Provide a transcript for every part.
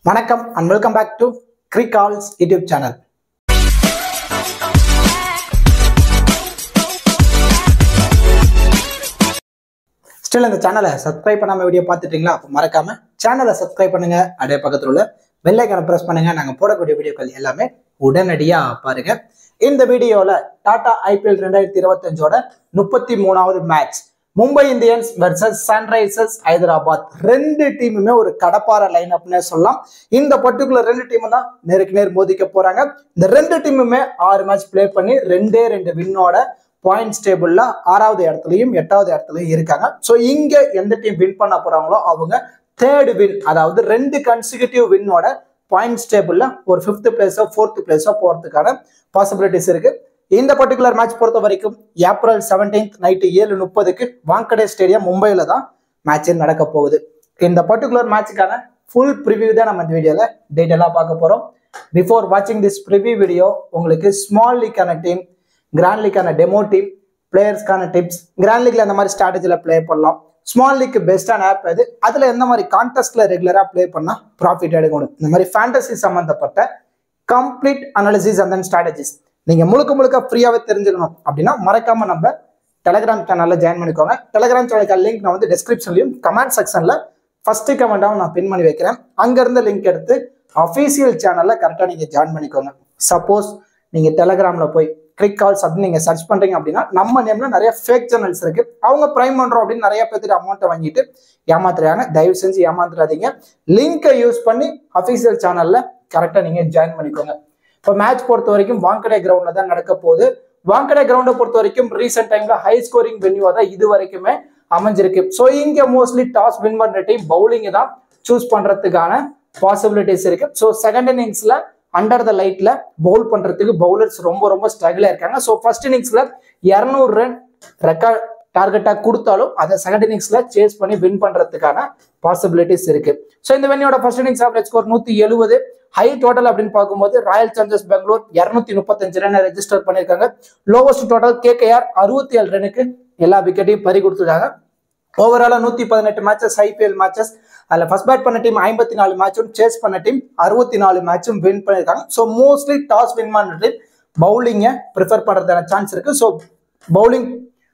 வணக்கம் and welcome back to Crickall's YouTube channel. Still இந்த சேனலை சப்ஸ்கிரைப் பண்ணாம வீடியோ பார்த்துட்டீங்களா? அப்போ மறக்காம சேனலை சப்ஸ்கிரைப் பண்ணுங்க. அப்படியே பக்கத்துல உள்ள பெல் ஐகானை பிரஸ் பண்ணுங்க. நாங்க போடக்கூடிய வீடியோக்கள் எல்லாமே உடனடியா பாருங்க. இந்த வீடியோல டாடா IPL 2025ஓட 33வது match Mumbai Indians versus Sunrisers Hyderabad ரெண்டு டீமுமே ஒரு கடப்பார லைன் அப்னே சொல்லலாம். இந்த பர்டிகுலர் ரெண்டு டீமும் தான் நேருக்கு நேர் மோதிக்க போறாங்க. இந்த ரெண்டு டீமுமே 6 மேட்ச் பிளே பண்ணி ரெண்டு வின்னோட பாயிண்ட்ஸ் டேபிள்ல 6வது இடத்துலயும் 8வது இடத்துலயும் இருக்காங்க. ஸோ இங்க எந்த டீம் வின் பண்ண போறாங்களோ அவங்க தேர்ட் வின், அதாவது 2 கன்சிக்யூட்டிவ் வின்னோட பாயிண்ட்ஸ் டேபிள்ல ஒரு 5th பிளேஸோ 4th பிளேஸோ போறதுக்கான பாசிபிலிட்டிஸ் இருக்கு. இந்த பர்டிகுலர் மேட்ச் பொறுத்த வரைக்கும் ஏப்ரல் 17 நைட்டு 7:30 வாங்கடே ஸ்டேடியம் மும்பையில தான் மேட்ச் நடக்க போகுது. இந்த பர்டிகுலர் மேட்சுக்கான ஃபுல் ப்ரிவியூ தான் நம்ம இந்த வீடியோல டீட்டெயிலா பார்க்க போறோம். பிஃபோர் வாட்சிங் திஸ் ப்ரிவியூ வீடியோ உங்களுக்கு ஸ்மால் லீக்கான டீம், கிராண்ட் லீக்கான டெமோ டீம், பிளேயர்ஸ்க்கான டிப்ஸ், கிராண்ட் லீக்ல அந்த மாதிரி ஸ்ட்ராட்டஜில பிளே பண்ணலாம், ஸ்மால் லீக் பெஸ்டான ஆப் எது, அதுல எந்த மாதிரி கான்டெஸ்ட்ல ரெகுலரா பிளே பண்ணா ப்ராஃபிட் எடுக்கணும், இந்த மாதிரி ஃபேண்டசி சம்பந்தப்பட்ட complete analysis and then strategies நீங்க முழுக்க ஃப்ரீயாவே தெரிஞ்சுக்கணும் அப்படின்னா மறக்காம நம்ம டெலிகிராம் சேனல்ல ஜாயின் பண்ணிக்கோங்க. டெலிகிராம் சேனலுக்கு லிங்க் நான் வந்து டிஸ்கிரிப்ஷன்லயும் கமெண்ட் செக்ஷன்ல ஃபர்ஸ்ட் கமெண்டாவும் நான் பின் பண்ணி வைக்கிறேன். அங்க இருந்து லிங்க் எடுத்து அஃபீஷியல் சேனல்ல கரெக்டா நீங்க ஜாயின் பண்ணிக்கோங்க. சப்போஸ் நீங்க டெலிகிராம்ல போய் கிரிக்கால்ஸ் அப்படின்னு நீங்க சர்ச் பண்றீங்க அப்படின்னா நம்ம நேம்ல நிறைய ஃபேக் சேனல்ஸ் இருக்கு. அவங்க பிரைம் பண்றோம் அப்படின்னு நிறைய பேருக்கு அமௌண்ட்டை வாங்கிட்டு ஏமாத்துறாங்க. தயவு செஞ்சு ஏமாத்துறாதீங்க. லிங்கை யூஸ் பண்ணி அஃபீஷியல் சேனல்ல கரெக்டா நீங்க ஜாயின் பண்ணிக்கோங்க. இப்போ மேட்ச் பொறுத்த வரைக்கும் வாங்கடே கிரவுண்ட்ல தான் நடக்க போகுது. வாங்கடே கிரவுண்டை பொறுத்த வரைக்கும் ரீசெண்ட் டைம்ல ஹை ஸ்கோரிங் வென்யூவா தான் இது வரைக்குமே அமைஞ்சிருக்கு. ஸோ இங்க மோஸ்ட்லி டாஸ் வின் பண்ற டீம் பவுலிங் தான் சூஸ் பண்றதுக்கான பாசிபிலிட்டிஸ் இருக்கு. ஸோ செகண்ட் இன்னிங்ஸ்ல அண்டர் த லைட்ல பவுல் பண்றதுக்கு பவுலர்ஸ் ரொம்ப ஸ்ட்ரகிளா இருக்காங்க. ஸோ ஃபர்ஸ்ட் இன்னிங்ஸ்ல 200 ரன் ரெக்கார்ட் டார்கெட்டா கொடுத்தாலும் அதை செகண்ட் இன்னிங்ஸ்ல சேஸ் பண்ணி வின் பண்றதுக்கான பாசிபிலிட்டிஸ் இருக்கு. ஸோ இந்த வென்யூட first innings average score 170. High total அப்படின்னு பார்க்கும்போது Royal Challengers Bangalore 235 run register பண்ணிருக்காங்க. லோவஸ்ட் டோட்டல் KKR 67 ரனுக்கு எல்லா விக்கெட்டையும் பறி கொடுத்துருக்காங்க. ஓவராலா 118 மேட்சஸ் IPL மேட்சஸ். அதுல ஃபர்ஸ்ட் பேட் பண்ண டீம் 54 மேட்சும், சேஸ் பண்ண டீம் 64 மேட்சும் வின் பண்ணிருக்காங்க. ஸோ மோஸ்ட்லி டாஸ் வின் பண்ண டீம் பவுலிங்கை ப்ரிஃபர் பண்றதுக்கான சான்ஸ் இருக்கு. ஸோ பவுலிங்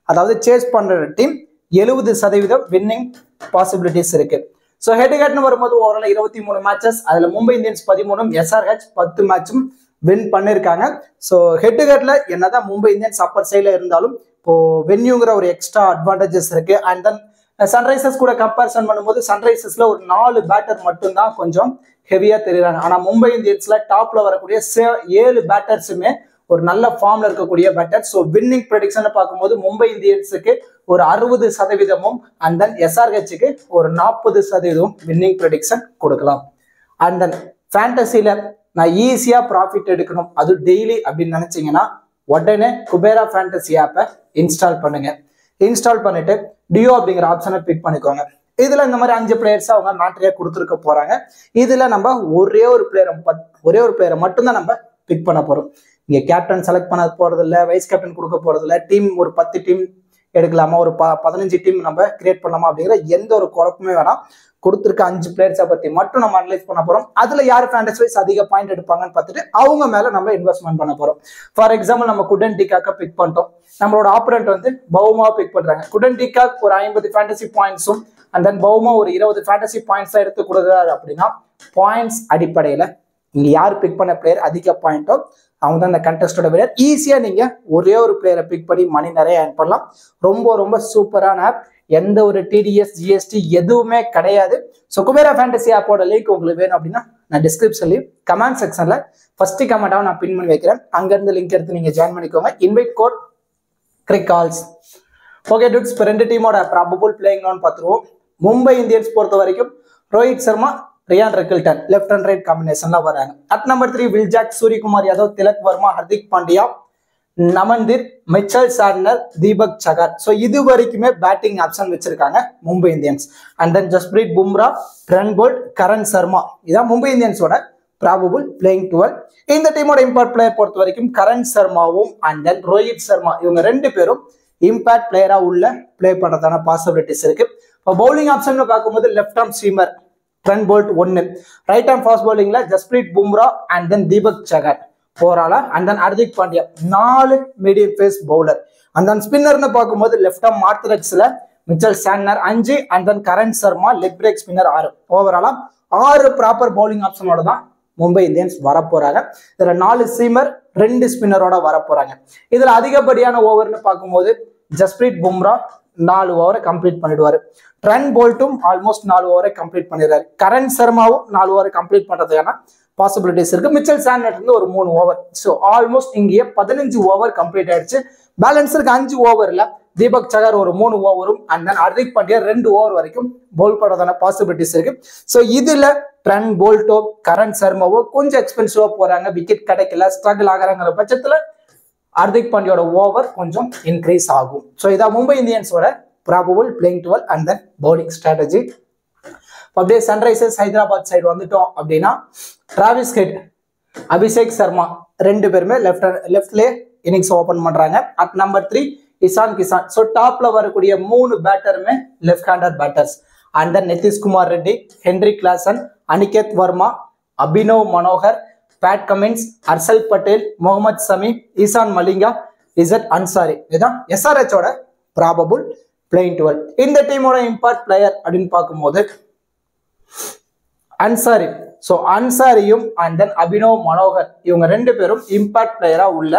அதாவது சேஸ் பண்ற டீம் 70% வின்னிங் பாசிபிலிட்டிஸ் இருக்கு. ஸோ ஹெட் ஹெட்னு வரும்போது ஓவரால் 23 மேட்சஸ், அதுல மும்பை இந்தியன்ஸ் 13, SRH 10 மேட்சும் வின் பண்ணிருக்காங்க. ஸோ ஹெட் ஹெட்ல என்னதான் மும்பை இந்தியன்ஸ் அப்பர் சைட்ல இருந்தாலும் இப்போ வென்யூங்கிற ஒரு எக்ஸ்ட்ரா அட்வான்டேஜஸ் இருக்கு. அண்ட் தென் சன்ரைசர்ஸ் கூட கம்பேரிசன் பண்ணும்போது சன்ரைசர்ஸ்ல ஒரு 4 பேட்டர் மட்டும்தான் கொஞ்சம் ஹெவியா தெரியுறாங்க. ஆனா மும்பை இந்தியன்ஸ்ல டாப்ல வரக்கூடிய 7 பேட்டர்ஸுமே ஒரு நல்ல ஃபார்ம்ல இருக்கக்கூடிய பேட்டர். ஸோ வின்னிங் ப்ரெடிக்ஷன் பார்க்கும்போது மும்பை இந்தியன்ஸுக்கு ஒரு 60% அண்ட் தென் SRHக்கு ஒரு 40% வின்னிங் ப்ரெடிக்ஷன் கொடுக்கலாம். அண்ட் தென் ஃபேண்டசியில நான் ஈஸியா ப்ராஃபிட் எடுக்கணும் அது டெய்லி அப்படின்னு நினைச்சீங்கன்னா உடனே குபேரா ஃபேண்டசி ஆப்பை இன்ஸ்டால் பண்ணுங்க. இன்ஸ்டால் பண்ணிட்டு டியோ அப்படிங்கிற ஆப்ஷனை பிக் பண்ணிக்கோங்க. இதுல இந்த மாதிரி 5 பிளேயர்ஸ் அவங்க மேட்ரியா கொடுத்துருக்க போறாங்க. இதுல நம்ம ஒரே ஒரு பிளேயரை மட்டும்தான் நம்ம பிக் பண்ண போறோம். இங்க கேப்டன் செலக்ட் பண்ண போறது இல்ல, வைஸ் கேப்டன் கொடுக்க போறது இல்ல, டீம் ஒரு 10 டீம் எடுக்கலாமா, ஒரு 15 டீம் நம்ம கிரியேட் பண்ணலாமா அப்படிங்கிற எந்த ஒரு குழப்பமே வேணாம். கொடுத்துருக்க 5 பிளேயர்ஸை பத்தி மட்டும் நம்ம அனலைஸ் பண்ண போறோம். அதுல யார் ஃபேண்டசி வைஸ் அதிக பாயிண்ட் எடுப்பாங்கன்னு பார்த்துட்டு அவங்க மேல நம்ம இன்வெஸ்ட்மெண்ட் பண்ண போறோம். ஃபார் எக்ஸாம்பிள் நம்ம குடன் டிகாக்க பிக் பண்ணிட்டோம். நம்மளோட ஆப்பரண்ட் வந்து பவுமா பிக் பண்றாங்க. குடன் டிகாக் ஒரு 50 ஃபேண்டசி பாயிண்ட்ஸும் அண்ட் தென் பவுமா ஒரு 20 ஃபேண்டசி பாயிண்ட்ஸ் எடுத்து கொடுக்குறாரு அப்படின்னா பாயிண்ட்ஸ் அடிப்படையில இங்க யார் பிக் பண்ண பிளேயர் அதிக பாயிண்டோ அவங்க தான் இந்த கண்டெஸ்டோட வினர். ஈஸியா நீங்க ஒரே ஒரு பிளேயரை பிக் பண்ணி மணி நிறைய ஏர்ன் பண்ணலாம். ரொம்ப சூப்பரான ஆப். எந்த ஒரு TDS GST எதுவுமே கிடையாது. ஸோ குபேரா ஃபேண்டசி ஆப்போட லிங்க் உங்களுக்கு வேணும் அப்படின்னா நான் டிஸ்கிரிப்ஷன்லயும் கமெண்ட் செக்ஷன்ல ஃபர்ஸ்ட் கமெண்டாவும் நான் பின் பண்ணி வைக்கிறேன். அங்க இருந்து லிங்க் எடுத்து நீங்க ஜாயின் பண்ணிக்கோங்க. இன்வைட் கோட் கிரிக்கால்ஸ். ஓகே டூட்ஸ், இப்போ 2 டீமோட ப்ராபபிள் பிளேயிங் லெவன் பார்த்துருவோம். மும்பை இந்தியன்ஸ் பொறுத்த வரைக்கும் Rohit Sharma, Ryan Rickelton left and right காம்பினேஷன்ல வராங்க. At number 3 Will Jacks, Suryakumar Yadav, Tilak Varma, Hardik Pandya, Naman Dhir, Mitchell Santner, Deepak Chahar. So இது வரைக்குமே பேட்டிங் ஆப்ஷன் வச்சிருக்காங்க Mumbai Indians. And then Jasprit Bumrah, Trent Boult, Karan Sharma. இதான் மும்பை இந்தியன்ஸோட ப்ராபபிள் பிளேயிங் 12. இந்த டீமோட இம்பாக்ட் பிளேயர் பொறுத்த வரைக்கும் கரண் சர்மாவும் அண்ட் தென் ரோஹித் சர்மா இவங்க 2 பேரும் இம்பாக்ட் பிளேயரா உள்ள பிளே பண்றதான பாசிபிலிட்டிஸ் இருக்கு. இப்போ பவுலிங் ஆப்ஷன் பார்க்கும்போது left arm seamer Trent Boult 1, right arm fast பவுலிங்ல ஜஸ்பிரீத் பும்ரா அண்ட் தென் தீபக் சகர் ஓவராலா, and then Hardik Pandya 4 medium pace bowler. And then ஸ்பின்னர்னு பார்க்கும்போது லெஃப்ட் ஆர்ம் ஆர்த்தடாக்ஸ்ல Mitchell Santner 5 and then Karan Sharma leg break spinner 6. ஓவராலா 6 ப்ராப்பர் பவுலிங் ஆப்ஷனோட தான் மும்பை இந்தியன்ஸ் வரப்போறாங்க. இதுல 4 seamer 2 ஸ்பின்னரோட வரப்போறாங்க. இதுல அதிகப்படியான ஓவர்னு பார்க்கும்போது ஜஸ்பிரீத் பும்ரா 4 ஓவரை கம்ப்ளீட் பண்ணிடுவாரு. ட்ரெண்ட் போல்ட்டும் ஆல்மோஸ்ட் 4 ஓவரை கம்ப்ளீட் பண்ணிடுறாரு. கரண் சர்மாவும் 4 ஓவரை கம்ப்ளீட் பண்றதுக்கான பாசிபிலிட்டிஸ் இருக்கு. மிச்சல் சாண்டனர் இருந்து ஒரு 3 ஓவர். ஸோ ஆல்மோஸ்ட் இங்கேயே 15 ஓவர் கம்ப்ளீட் ஆயிடுச்சு. பேலன்ஸ் இருக்கு 5 ஓவர்ல தீபக் சகர் ஒரு 3 ஓவரும் and then Hardik Pandya 2 over வரைக்கும் பவுல் பண்றதான பாசிபிலிட்டிஸ் இருக்கு. ஸோ இதுல ட்ரெண்ட் போல்ட்டோ கரண் சர்மாவோ கொஞ்சம் எக்ஸ்பென்சிவா போறாங்க, விக்கெட் கிடைக்கல, ஸ்ட்ரகிள் ஆகிறாங்கிற பட்சத்துல ஹர்திக் பாண்டியோட ஓவர் கொஞ்சம் இன்க்ரீஸ் ஆகும். ஸோ இதான் மும்பை இந்தியன்ஸோட probable playing 12 and then bowling strategy. அப்படியே சன்ரைசர்ஸ் ஹைதராபாத் சைடு வந்துட்டோம் அப்படின்னா டிராவிஸ் ஹெட், அபிஷேக் சர்மா 2 பேருமே லெஃப்ட்லேயே இன்னிங்ஸ் ஓபன் பண்றாங்க. At number 3 Ishan Kishan. So டாப்ல வரக்கூடிய 3 பேட்டருமே left hander batters. And then Nitish Kumar Reddy, Henry Klaasen, Aniket Varma, Abhinav Manohar, Pat Cummins, Harshal Patel, Mohammed Shami, Eshan Malinga, Z Ansari. இதுதான் எஸ்ஆர்ஹெச்சோட ப்ராபபிள் பிளேயிங் 12. இந்த டீமோட இம்பாக்ட் பிளேயர் அப்படின்னு பார்க்கும்போது அன்சாரி. ஸோ அன்சாரியும் அண்ட் தென் அபினவ் மனோகர் இவங்க 2 பேரும் இம்பாக்ட் பிளேயரா உள்ள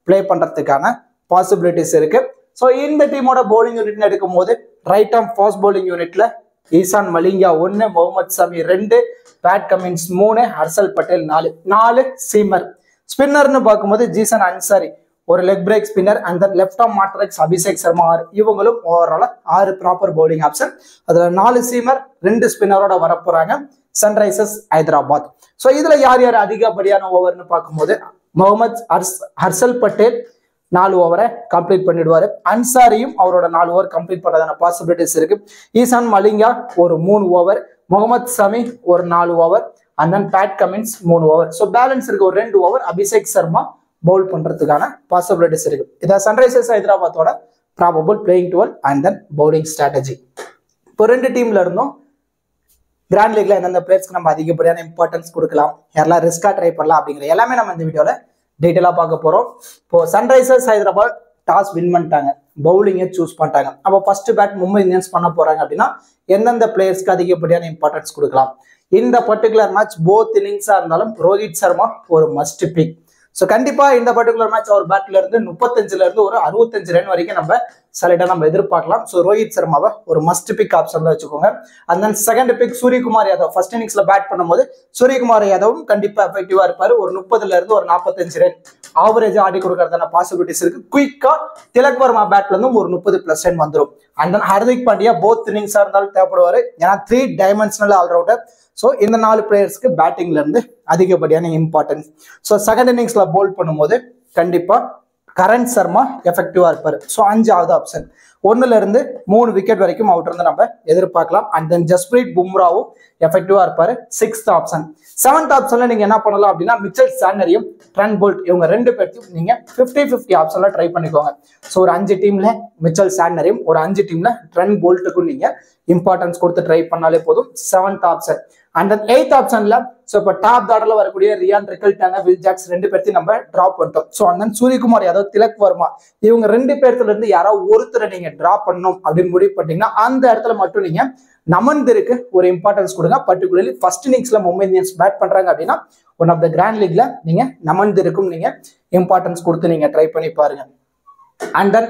பிளே பண்றதுக்கான பாசிபிலிட்டிஸ் இருக்கு. ஸோ இந்த டீமோட பவுலிங் யூனிட்னு எடுக்கும் போது ரைட் ஆர்ம் ஃபாஸ்ட் பவுலிங் யூனிட்ல Eshan Malinga 1, Mohammed Shami 2, Pat Cummins 3, Harshal Patel 4 seamer. ஸ்பின்னர்னு பார்க்கும்போது ஜீசன் அன்சாரி ஒரு leg break spinner and then left arm orthodox Abhishek Sharma 6. இவங்களும் ஓவராலா 6 ப்ராப்பர் பவுலிங் ஆப்ஷன். அதுல 4 சீமர் 2 ஸ்பின்னரோட வரப்போறாங்க சன்ரைசர்ஸ் ஹைதராபாத். ஸோ இதுல யார் யார் அதிகப்படியான ஓவர்னு பார்க்கும்போது ஹர்ஷல் பட்டேல் 4 ஓவரை கம்ப்ளீட் பண்ணிடுவாரு. அன்சாரியும் அவரோட 4 ஓவர் கம்ப்ளீட் பண்றதான பாசிபிலிட்டிஸ் இருக்கு. ஈசான் மலிங்கா ஒரு 3 ஓவர், முகமது சமி ஒரு 4 over and then Pat Cummins 3 over. So balance இருக்கு ஒரு 2 ஓவர் அபிஷேக் சர்மா பவுல் பண்றதுக்கான பாசிபிலிட்டிஸ் இருக்கு. இதான் சன்ரைசர்ஸ் ஹைதராபாத்தோட probable playing 12 and then bowling strategy. இப்போ 2 டீம்ல இருந்தும் கிராண்ட் லீக்ல எந்தெந்த பிளேயர்ஸ்க்கு நம்ம அதிகப்படியான இம்பார்ட்டன்ஸ் கொடுக்கலாம், யாரெல்லாம் ரிஸ்கா ட்ரை பண்ணலாம் அப்படிங்கிற எல்லாமே நம்ம இந்த வீடியோல டீட்டெயிலாக பார்க்க போறோம். இப்போ சன்ரைசர்ஸ் ஹைதராபாத் டாஸ் வின் பண்ணிட்டாங்க, பவுலிங்கை சூஸ் பண்ணிட்டாங்க. அப்போ ஃபர்ஸ்ட் பேட் மும்பை இந்தியன்ஸ் பண்ண போறாங்க அப்படின்னா எந்தெந்த பிளேயர்ஸ்க்கு அதிகப்படியான இம்பார்ட்டன்ஸ் கொடுக்கலாம்? இந்த பர்டிகுலர் மேட்ச் போத் இன்னிங்ஸா இருந்தாலும் ரோஹித் சர்மா ஒரு மஸ்ட் பிக். ஸோ கண்டிப்பா இந்த பர்டிகுலர் மேட்ச் அவர் பேட்ல இருந்து 35ல இருந்து ஒரு 65 ரன் வரைக்கும் நம்ம சலிடா நம்ம எதிர்பார்க்கலாம். ஸோ ரோஹித் சர்மாவை ஒரு மஸ்ட் பிக் ஆப்ஷன்ல வச்சுக்கோங்க. And then second pick Suryakumar Yadav. First இன்னிங்ஸ்ல பேட் பண்ணும்போது சூரியகுமார் யாதவும் கண்டிப்பா எஃபெக்டிவா இருப்பாரு. ஒரு 30ல இருந்து ஒரு 45 ரன் ஆவரேஜ் ஆடி கொடுக்கறதான பாசிபிலிட்டிஸ் இருக்கு. குயிக்கா திலக் வர்மா பேட்ல இருந்தும் ஒரு 30+ ரன் வந்துடும். And then Hardik Pandya both இன்னிங்ஸா இருந்தாலும் தேவைப்படுவாரு. ஏன்னா 3 டைமென்ஷனல் ஆல்ரவுண்டர். ஸோ இந்த 4 பிளேயர்ஸ்க்கு பேட்டிங்ல இருந்து அதிகப்படியான இம்பார்ட்டன்ஸ். ஸோ செகண்ட் இன்னிங்ஸ்ல பவுல் பண்ணும்போது கண்டிப்பா கரண் சர்மா எஃபெக்டிவா இருப்பாரு. ஸோ 5வது ஆப்ஷன் 1ல இருந்து 3 விக்கெட் வரைக்கும் அவுட் இருந்து நம்ம எதிர்பார்க்கலாம். அண்ட் தென் ஜஸ்பிரீத் பும்ராவும் எஃபெக்டிவா இருப்பாரு 6th ஆப்ஷன். 7th ஆப்ஷன்ல நீங்க என்ன பண்ணலாம் அப்படின்னா மிச்சல் சாண்டனரையும் ட்ரெண்ட் போல்ட் இவங்க 2 பேர்த்தையும் நீங்க 50-50 ஆப்ஷன்ல ட்ரை பண்ணிக்கோங்க. ஸோ ஒரு 5 டீம்ல மிச்சல் சாண்டனரையும் ஒரு 5 டீம்ல ட்ரெண்ட் போல்ட்டுக்கும் நீங்க இம்பார்ட்டன்ஸ் கொடுத்து ட்ரை பண்ணாலே போதும். 7th option. அண்ட் 8th ஆப்ஷன்ல ஸோ இப்போ டாப் ஆர்டர்ல வரக்கூடிய ரியான் ரிக்கல்டன், வில் ஜாக்ஸ் 2 பேர்த்தையும் நம்ம டிராப் பண்ணிட்டோம். ஸோ அந்த சூரியகுமார் யாதவ், திலக் வர்மா இவங்க 2 பேர்த்துல இருந்து யாராவது ஒருத்தரை நீங்க டிராப் பண்ணணும் அப்படின்னு முடிவு பண்ணீங்கன்னா அந்த இடத்துல மட்டும் நீங்க நமந்திருக்கு ஒரு இம்பார்ட்டன்ஸ் கொடுங்க. பர்டிகுலர்லி ஃபர்ஸ்ட் இன்னிங்ஸ்ல மும்பை இந்தியன்ஸ் பேட் பண்றாங்க அப்படின்னா ஒன் ஆஃப் த கிராண்ட் லீக்ல நீங்க நமந்திருக்கும் நீங்க இம்பார்ட்டன்ஸ் கொடுத்து நீங்க ட்ரை பண்ணி பாருங்க. அண்ட் தென்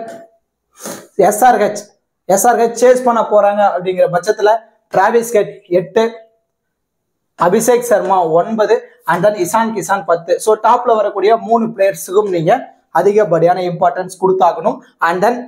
எஸ்ஆர்ஹெச் சேஸ் பண்ண போறாங்க அப்படிங்கிற பட்சத்துல Travis head 8, Abhishek Sharma 9 and then Ishan Kisan 10. So டாப்ல வரக்கூடிய 3 பிளேயர்ஸுக்கும் நீங்க அதிகப்படியான இம்பார்ட்டன்ஸ் கொடுத்தாகணும். அண்ட் தென்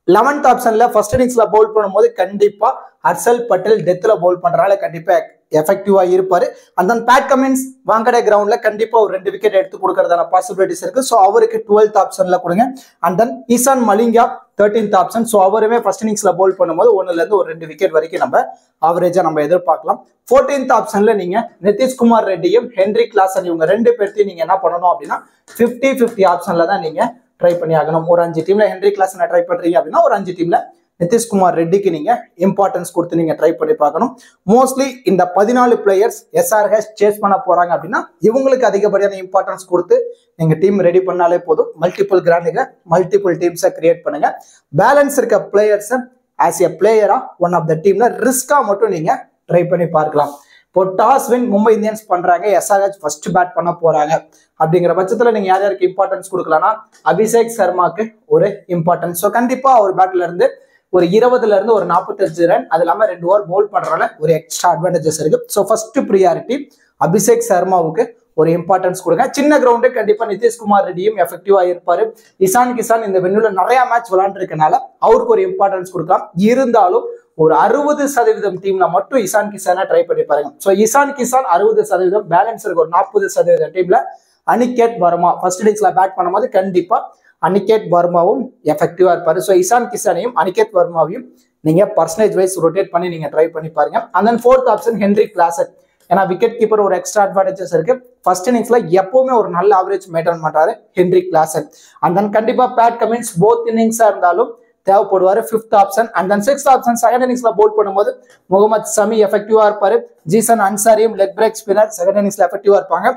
11th ஆப்ஷன்ல ஃபர்ஸ்ட் இன்னிங்ஸ்ல பவுல் பண்ணும்போது கண்டிப்பா ஹர்ஷல் பட்டேல் டெத்ல பவுல் பண்றதுனால கண்டிப்பா எஃபெக்டிவா இருப்பாரு. அண்ட் தென் பேட் கமின்ஸ் வாங்கடே கிரவுண்ட்ல கண்டிப்பா ஒரு 2 விக்கெட் எடுத்து கொடுக்கறதான பாசிபிலிட்டிஸ் இருக்கு. ஸோ அவருக்கு 12th ஆப்ஷன்ல கொடுங்க. And then Eshan Malinga 13th option. So அவருமே ஃபர்ஸ்ட் இன்னிங்ஸ்ல பவுல் பண்ணும்போது 1ல இருந்து ஒரு 2 விக்கெட் வரைக்கும் நம்ம ஆவரேஜா நம்ம எதிர்பார்க்கலாம். 14th ஆப்ஷன்ல நீங்க நிதிஷ்குமார் ரெட்டியும் ஹென்ரி கிளாசன் இவங்க 2 பேர்த்தையும் நீங்க என்ன பண்ணணும் அப்படின்னா 50-50 ஆப்ஷன்ல தான் நீங்க ட்ரை பண்ணி ஆகணும். ஒரு 5 டீம்ல ஹென்ரி கிளாசனை ட்ரை பண்றீங்க அப்படின்னா ஒரு 5 டீம்ல நிதிஷ்குமார் ரெட்டிக்கு நீங்க இம்பார்ட்டன்ஸ் கொடுத்து நீங்க ட்ரை பண்ணி பார்க்கணும். மோஸ்ட்லி இந்த 14 பிளேயர்ஸ் SRH சேஸ் பண்ண போறாங்க அப்படின்னா இவங்களுக்கு அதிகப்படியான இம்பார்ட்டன்ஸ் கொடுத்து நீங்க டீம் ரெடி பண்ணாலே போதும். மல்டிபிள் கிராண்ட் லீக்ல மல்டிபிள் டீம்ஸை கிரியேட் பண்ணுங்க. பேலன்ஸ் இருக்க பிளேயர்ஸை ஆஸ் எ பிளேயரா ஒன் ஆஃப் த டீம்ல ரிஸ்கா மட்டும் நீங்க ட்ரை பண்ணி பார்க்கலாம். இப்போ டாஸ் வின் மும்பை இந்தியன்ஸ் பண்றாங்க, SRH ஃபர்ஸ்ட் பேட் பண்ண போறாங்க அப்படிங்கிற பட்சத்துல நீங்க யார் யாருக்கு இம்பார்ட்டன்ஸ் கொடுக்கலாம்னா அபிஷேக் சர்மாக்கு ஒரு இம்பார்ட்டன்ஸ். ஸோ கண்டிப்பா ஒரு பேட்ல இருந்து ஒரு 20ல இருந்து ஒரு 45 ரன், அது இல்லாம 2 ஓவர் போல் பண்றதுனால ஒரு எக்ஸ்ட்ரா அட்வான்டேஜஸ் இருக்கு. ஸோ ஃபர்ஸ்ட் ப்ரியாரிட்டி அபிஷேக் சர்மாவுக்கு ஒரு இம்பார்ட்டன்ஸ் கொடுங்க. சின்ன கிரவுண்டு கண்டிப்பா நிதிஷ்குமார் ரெட்டியும் எஃபெக்டிவா இருப்பாரு. இசான் கிசான் இந்த வென்யூல நிறைய மேட்ச் விளையாண்டுருக்கனால அவருக்கு ஒரு இம்பார்ட்டன்ஸ் கொடுக்கலாம். இருந்தாலும் ஒரு 60% டீம்ல மட்டும் இசான் கிசானா ட்ரை பண்ணி பாருங்க. ஸோ இசான் கிசான் 60%, பேலன்ஸ் இருக்கு ஒரு 40% டீம்ல அனிகேத் வர்மா ஃபர்ஸ்ட் இன்னிங்ஸ்ல பேட் பண்ணும்போது கண்டிப்பா அனிகேத் வர்மாவும் எஃபெக்டிவா இருப்பாரு. ஸோ இசான் கிசானையும் அனிகேத் வர்மாவையும் நீங்க பர்சன்டேஜ் வைஸ் ரொட்டேட் பண்ணி நீங்க ட்ரை பண்ணி பாருங்க. And then 4th option Henry Klaasen. ஏன்னா விக்கெட் கீப்பர் ஒரு எக்ஸ்ட்ரா அட்வான்டேஜஸ் இருக்கு. ஃபர்ஸ்ட் இன்னிங்ஸ்ல எப்பவுமே ஒரு நல்ல ஆவரேஜ் மெயின்டைன் பண்றாரு ஹென்ரி கிளாசன். அண்ட் தென் கண்டிப்பா பேட் கமின்ஸ் போத் இன்னிங்ஸா இருந்தாலும் தேவைப்படுவாரு 5th option. And then 6th option second இன்னிங்ஸ்ல போல் பண்ணும்போது முகமது சமி எஃபெக்டிவா இருப்பாரு. ஜீசன் அன்சாரியும் லெக் பிரேக் ஸ்பின்னர் செகண்ட் இன்னிங்ஸ்ல எஃபெக்டிவா இருப்பாங்க.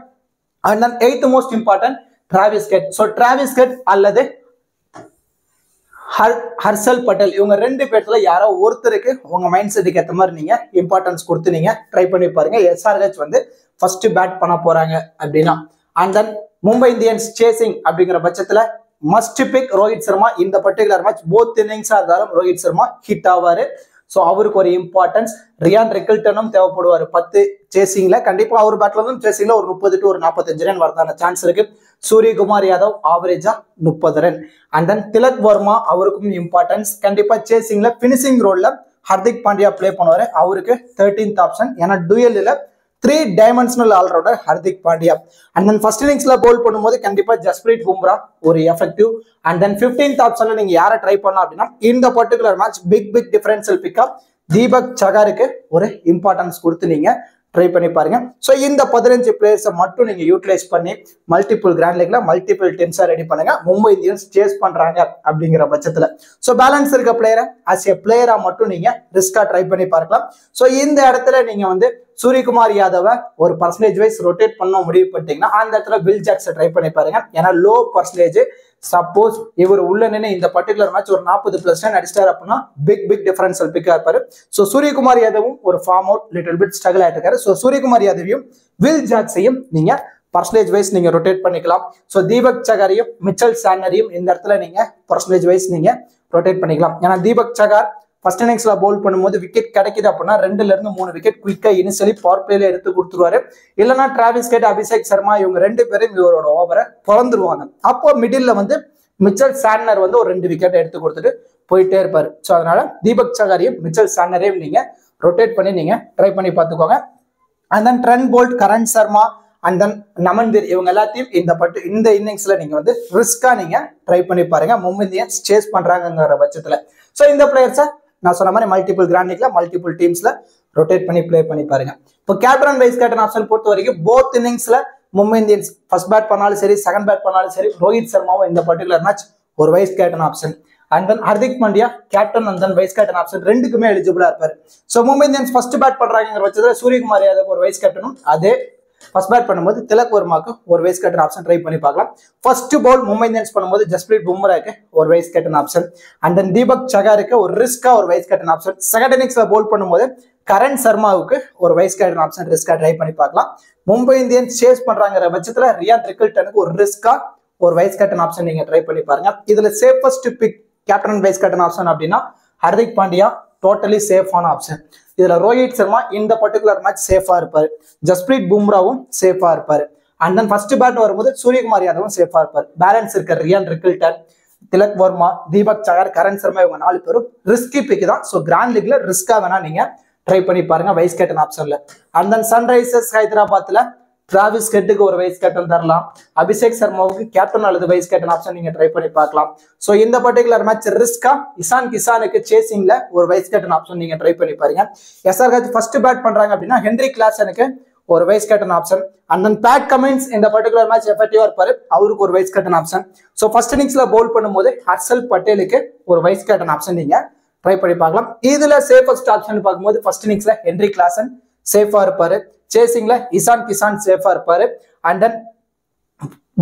And then 8th most important Travis head. So Travis head அல்லது ஹர்ஷல் பட்டேல், இவங்க 2 பேர்ல யாரோ ஒருத்தருக்கு உங்க மைண்ட் செட்டுக்கு ஏற்ற மாதிரி நீங்க இம்பார்ட்டன்ஸ் கொடுத்து நீங்க ட்ரை பண்ணி பாருங்க. SRH வந்து ஃபர்ஸ்ட் பேட் பண்ண போறாங்க அப்படின்னா. And then Mumbai Indians chasing அப்படிங்கிற பட்சத்துல மஸ்ட் பிக் ரோஹித் சர்மா. இந்த பர்டிகுலர் மேட்ச் போத் இன்னிங்ஸா இருந்தாலும் ரோஹித் சர்மா ஹிட் ஆவாரு. ஸோ அவருக்கு ஒரு இம்பார்ட்டன்ஸ். ரியான் ரிக்கில்டனும் தேவைப்படுவார் 10 சேசிங்ல. கண்டிப்பா அவர் பேட்ல இருந்தும் சேசிங்ல ஒரு 30 to 45 ரன் வரதான சான்ஸ் இருக்கு. சூரியகுமார் யாதவ் ஆவரேஜா 30 run. And then Tilak Varma அவருக்கும் இம்பார்ட்டன்ஸ். கண்டிப்பா சேசிங்ல பினிஷிங் ரோல்ல ஹர்திக் பாண்டியா பிளே பண்ணுவாரு. அவருக்கு 13th ஆப்ஷன். ஏன்னா டூயல்ல 3 dimensional allrounder Hardik Pandya. And then first இன்னிங்ஸ்ல போல் பண்ணும்போது கண்டிப்பா ஜஸ்பிரீத் பும்ரா ஒரு எஃபெக்டிவ். அண்ட் தென் 15th ஆப்ஷன்ல நீங்க யாரை ட்ரை பண்ணலாம் அப்படின்னா இந்த particular match pick differential pick up Deepak சகாருக்கு ஒரு இம்பார்ட்டன்ஸ் கொடுத்து நீங்க ட்ரை பண்ணி பாருங்க. ஸோ இந்த 15 பிளேயர்ஸை மட்டும் நீங்க யூட்டிலைஸ் பண்ணி மல்டிபிள் கிராண்ட் லீக்ல மல்டிபிள் டீம்ஸா ரெடி பண்ணுங்க. மும்பை இந்தியன்ஸ் சேஸ் பண்றாங்க அப்படிங்கிற பட்சத்துல ஸோ பேலன்ஸ் இருக்க பிளேயரை ஆஸ் எ பிளேயரா மட்டும் நீங்க ரிஸ்கா ட்ரை பண்ணி பார்க்கலாம். ஸோ இந்த இடத்துல நீங்க வந்து சூரியகுமார் யாதவை ஒரு பர்சன்டேஜ் வைஸ் ரொட்டேட் பண்ண முடிவு பண்ணிட்டீங்கன்னா அந்த இடத்துல வில் ஜாக்ஸை ட்ரை பண்ணி பாருங்க. ஏன்னா லோ பர்சன்டேஜ். சப்போஸ் இவர் உள்ள நின்று இந்த பர்டிகுலர் மேட்ச் ஒரு 40+ ரன் அடிச்சிட்டாரு அப்படின்னா பிக் டிஃபரன்ஷியல் பிக்கா இருப்பாரு. ஸோ சூரியகுமார் யாதவும் ஒரு form out little bit struggle ஆயிட்டு இருக்காரு. ஸோ சூரியகுமார் யாதவையும் வில் ஜாக்ஸையும் நீங்க பர்சன்டேஜ் வைஸ் நீங்க ரொட்டேட் பண்ணிக்கலாம். ஸோ தீபக் சகாரையும் மிச்சல் சாண்டரையும் இந்த இடத்துல நீங்க பர்சன்டேஜ் வைஸ் நீங்க ரொட்டேட் பண்ணிக்கலாம். ஏன்னா தீபக் சகார் ஃபர்ஸ்ட் இன்னிங்ஸ்ல பவுல் பண்ணும்போது விக்கெட் கிடைக்குது அப்படின்னா 2ல இருந்து 3 விக்கெட் குயிக்கா இனிஷியலி பவர் பிளேல எடுத்து கொடுத்துருவாரு. இல்லைன்னா டிராவிஸ் ஹெட் அபிஷேக் சர்மா இவங்க 2 பேரும் இவரோட ஓவரை பிறந்துருவாங்க. அப்போ மிடில் வந்து மிச்சல் சாண்டர் வந்து ஒரு 2 விக்கெட் எடுத்து கொடுத்துட்டு போயிட்டே இருப்பாரு. ஸோ அதனால தீபக் சகாரையும் மிச்சல் சாண்டரையும் நீங்க ரொட்டேட் பண்ணி நீங்க ட்ரை பண்ணி பார்த்துக்கோங்க. And then trend Boult, Karan Sharma and then Naman Dhir இவங்க எல்லாத்தையும் இந்த இன்னிங்ஸ்ல நீங்க வந்து ரிஸ்கா நீங்க ட்ரை பண்ணி பாருங்க. மும்பை இந்தியன்ஸ் சேஸ் பண்றாங்கிற பட்சத்துல. ஸோ இந்த பிளேயர்ஸை நான் சொன்ன மாதிரி மல்டிபிள் கிராண்ட் லீக்ல மல்டிபிள் டீம்ஸ்ல ரொட்டேட் பண்ணி பிளே பண்ணி பாருங்க. இப்போ captain and vice captain option பொறுத்த வரைக்கும் போத் இன்னிங்ஸ்ல மும்பை இந்தியன்ஸ் ஃபர்ஸ்ட் பேட் பண்ணாலும் சரி செகண்ட் பேட் பண்ணாலும் சரி ரோஹித் சர்மாவும் இந்த பர்டிகுலர் மேட்ச் ஒரு vice captain option. And then Hardik Pandya captain and then vice captain option 2க்குமே எலிஜிபிளா இருப்பாரு. So Mumbai Indians first bat பண்றாங்கிற பட்சத்துல சூரியகுமார் யாதவ் ஒரு வைஸ் கேப்டனும் அதே ஃபர்ஸ்ட் பேட் பண்ணும்போது திலக் வர்மாக்கு ஒரு வைஸ் கேப்டன் ஆப்ஷன் ட்ரை பண்ணி பார்க்கலாம். ஃபர்ஸ்ட் பவுல் மும்பை இந்தியன்ஸ் பண்ணும்போது ஜஸ்பிரீத் பும்ராக்கு ஒரு vice captain option. And then Deepak சகாருக்கு ஒரு ரிஸ்கா ஒரு வைஸ் கேப்டன் ஆப்ஷன். செகண்ட் இன்னிங்ஸ்ல பவுல் பண்ணும்போது கரண் சர்மாவுக்கு ஒரு வைஸ் கேப்டன் ஆப்ஷன் ரிஸ்கா ட்ரை பண்ணி பார்க்கலாம். மும்பை இந்தியன்ஸ் சேஸ் பண்றாங்கிற பட்சத்துல ரியான் ரிக்கில்டனுக்கு ஒரு ரிஸ்கா ஒரு வைஸ் கேப்டன் ஆப்ஷன் நீங்க ட்ரை பண்ணி பாருங்க. இதுல safest pick captain vice captain option அப்படின்னா ஹர்திக் பாண்டியா டோட்டலி சேஃபான ஆப்ஷன். இதுல ரோஹித் சர்மா இந்த பர்டிகுலர் மேட்ச் சேஃபா இருப்பாரு. ஜஸ்பிரீத் பும்ராவும் சேஃபா இருப்பாரு. அண்ட் தென் ஃபர்ஸ்ட் பேட் வரும்போது சூரியகுமார் யாதவும் சேஃபா இருப்பாரு. பேலன்ஸ் இருக்க ரியான் ரிக்கில்டன், திலக் வர்மா, தீபக் சகார், கரண் சர்மா இவங்க 4 பேரும் ரிஸ்கி பிக் தான். ஸோ கிராண்ட் லீக்ல ரிஸ்கா வேணா நீங்க ட்ரை பண்ணி பாருங்க வைஸ் கேப்டன் ஆப்ஷன்ல. அண்ட் தென் சன்ரைசர்ஸ் ஹைதராபாத்ல டிராவிஸ் ஹெட்டுக்கு ஒரு வைஸ் கேப்டன் தரலாம். அபிஷேக் சர்மாவுக்கு கேப்டன் அல்லது வைஸ் கேப்டன் ஆப்ஷன் நீங்க ட்ரை பண்ணி பார்க்கலாம். ஸோ இந்த பர்டிகுலர் மேட்ச் ரிஸ்கா இசான் கிசானுக்கு சேசிங்ல ஒரு வைஸ் கேப்டன் ஆப்ஷன் நீங்க ட்ரை பண்ணி பாருங்க. SRH ஃபர்ஸ்ட் பேட் பண்றாங்க அப்படின்னா ஹென்ரி கிளாசனுக்கு ஒரு vice captain option. And then Pat Cummins இந்த பர்டிகுலர் மேட்ச் எஃபெக்டிவா இருப்பாரு. அவருக்கு ஒரு vice captain option. So first இன்னிங்ஸ்ல பவுல் பண்ணும்போது ஹர்ஷல் பட்டேலுக்கு ஒரு வைஸ் கேப்டன் ஆப்ஷன் நீங்க ட்ரை பண்ணி பார்க்கலாம். இதுல சேஃபஸ்ட் ஆப்ஷன் பார்க்கும்போது ஃபர்ஸ்ட் இன்னிங்ஸ்ல ஹென்ரி கிளாசன் சேஃபா இருப்பாரு, சேசிங்ல இசான் கிசான் சேஃபா இருப்பாரு, அண்ட் தென்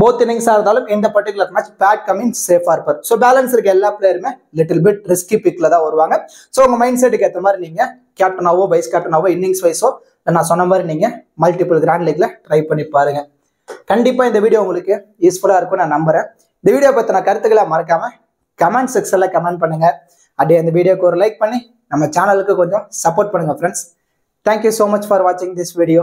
போத் இன்னிங்ஸா இருந்தாலும் இந்த பர்டிகுலர் மேட்ச் பேட் கமின்ஸ் சேஃபா இருப்பார். ஸோ பேலன்ஸ் இருக்க எல்லா பிளேயருமே லிட்டில் பிட் ரிஸ்கி பிக்ல தான் வருவாங்க. ஸோ உங்க மைண்ட் செட்டுக்கு ஏற்ற மாதிரி நீங்க கேப்டனாவோ வைஸ் கேப்டனாவோ இன்னிங்ஸ் வைஸோ நான் சொன்ன மாதிரி நீங்க மல்டிபிள் கிராண்ட் லீக்ல ட்ரை பண்ணி பாருங்க. கண்டிப்பா இந்த வீடியோ உங்களுக்கு யூஸ்ஃபுல்லா இருக்கும் நான் நம்புறேன். இந்த வீடியோ பத்தின கருத்துக்களை மறக்காம கமெண்ட் செக்ஷன்ல கமெண்ட் பண்ணுங்க. அப்படியே இந்த வீடியோக்கு ஒரு லைக் பண்ணி நம்ம சேனலுக்கு கொஞ்சம் சப்போர்ட் பண்ணுங்க friends. Thank you so much for வாட்சிங் திஸ் வீடியோ.